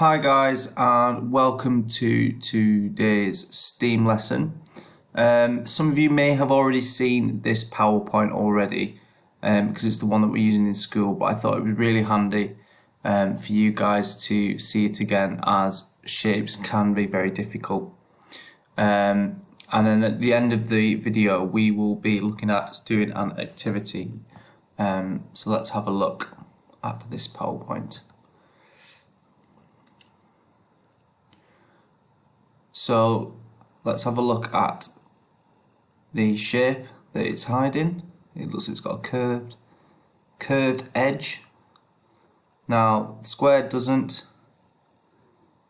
Hi guys, and welcome to today's STEAM lesson. Some of you may have already seen this PowerPoint already because it's the one that we're using in school, but I thought it was really handy for you guys to see it again, as shapes can be very difficult. And then at the end of the video we will be looking at doing an activity. So let's have a look at this PowerPoint. So let's have a look at the shape that it's hiding. It looks like it's got a curved edge. Now the square doesn't.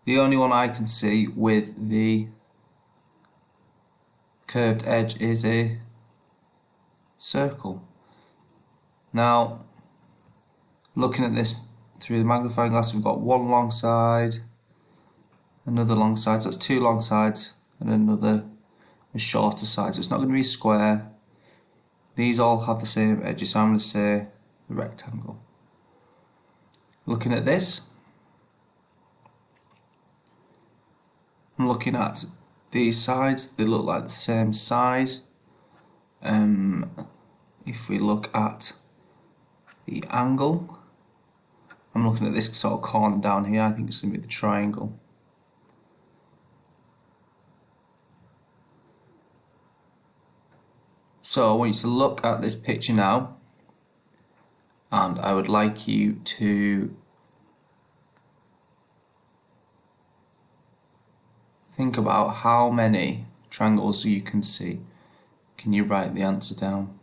The only one I can see with the curved edge is a circle. Now looking at this through the magnifying glass, we've got one long side, another long side, so it's two long sides and another a shorter side, so it's not going to be a square. These all have the same edges, so I'm going to say a rectangle. Looking at this, I'm looking at these sides, they look like the same size. If we look at the angle, I'm looking at this sort of corner down here, I think it's going to be the triangle. So I want you to look at this picture now, and I would like you to think about how many triangles you can see. Can you write the answer down?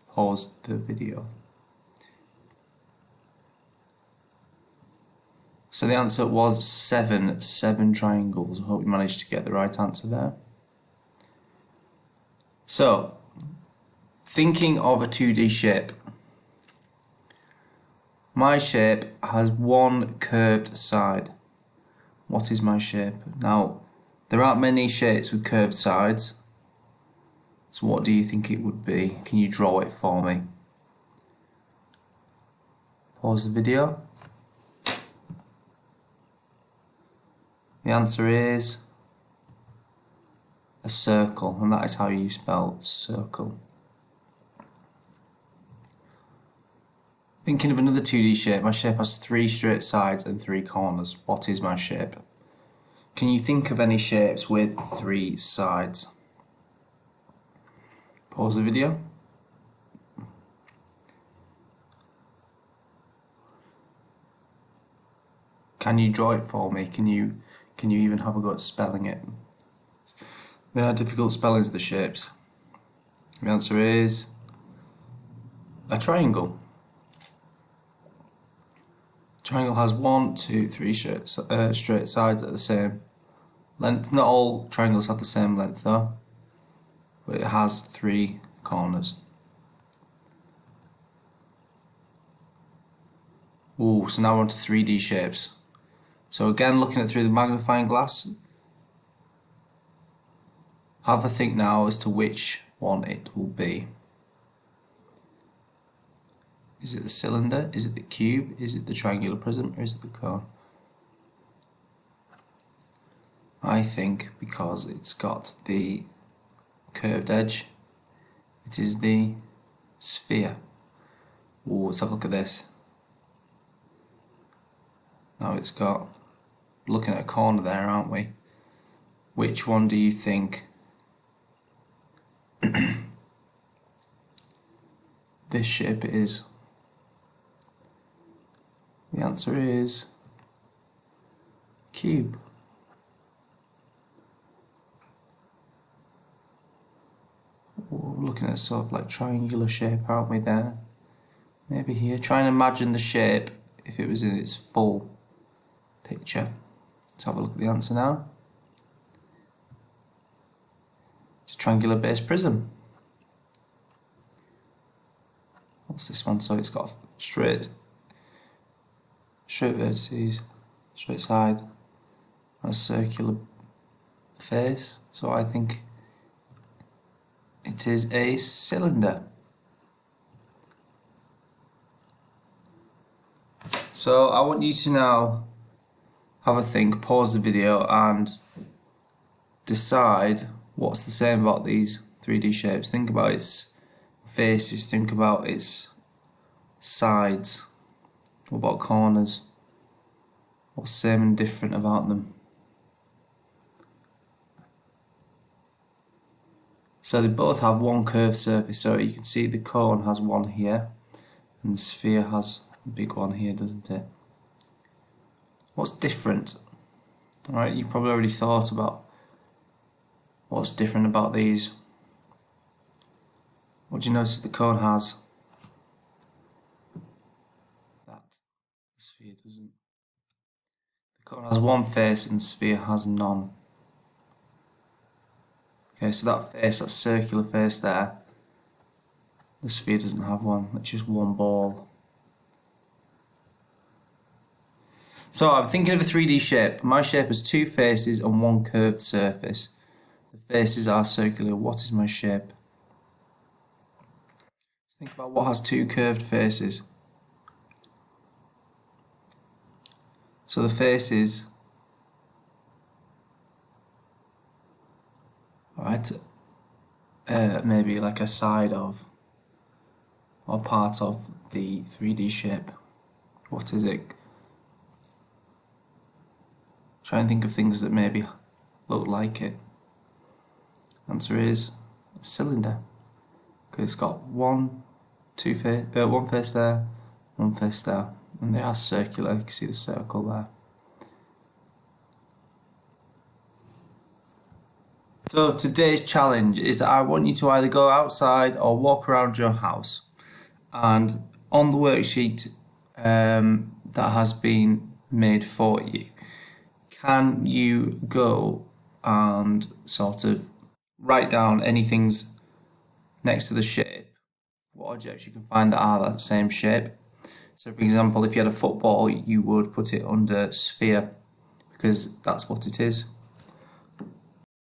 Pause the video. So the answer was seven triangles. I hope you managed to get the right answer there. So, thinking of a 2D shape. My shape has one curved side. What is my shape? Now, there aren't many shapes with curved sides. So what do you think it would be? Can you draw it for me? Pause the video. The answer is a circle, and that is how you spell circle. Thinking of another 2D shape, my shape has three straight sides and three corners. What is my shape? Can you think of any shapes with three sides? Pause the video. Can you draw it for me? Can you even have a go at spelling it? There are difficult spellings of the shapes. The answer is a triangle. Triangle has 1, 2, 3 straight sides at the same length. Not all triangles have the same length though, but it has three corners. Ooh, so now we're on to 3D shapes. So again, looking at through the magnifying glass, have a think now as to which one it will be. Is it the cylinder? Is it the cube? Is it the triangular prism? Or is it the cone? I think because it's got the curved edge, it is the sphere. Ooh, let's have a look at this. Now it's got, looking at a corner there, aren't we? Which one do you think this shape is? The answer is cube. We're looking at sort of like triangular shape, aren't we there? Maybe here. Try and imagine the shape if it was in its full picture. Let's have a look at the answer now. It's a triangular base prism. What's this one? So it's got straight vertices, straight side, and a circular face. So I think it is a cylinder. So I want you to now have a think, pause the video and decide what's the same about these 3D shapes. Think about its faces, think about its sides. What about corners? What's same and different about them? So they both have one curved surface, so you can see the cone has one here and the sphere has a big one here, doesn't it? What's different? Alright, you probably already thought about what's different about these. What do you notice the cone has that the sphere doesn't? The cone has one face and the sphere has none. Okay, so that face, that circular face there, the sphere doesn't have one, it's just one ball. So I'm thinking of a 3D shape. My shape has two faces and one curved surface. The faces are circular. What is my shape? Let's think about what has two curved faces. So the faces, right, maybe like a side of or part of the 3D shape. What is it? Try and think of things that maybe look like it. Answer is a cylinder, because it's got one face there, one face there, and they are circular. You can see the circle there. So today's challenge is that I want you to either go outside or walk around your house, and on the worksheet that has been made for you, can you go and sort of write down anything's next to the shape, what objects you can find that are that same shape. So for example, if you had a football, you would put it under sphere, because that's what it is.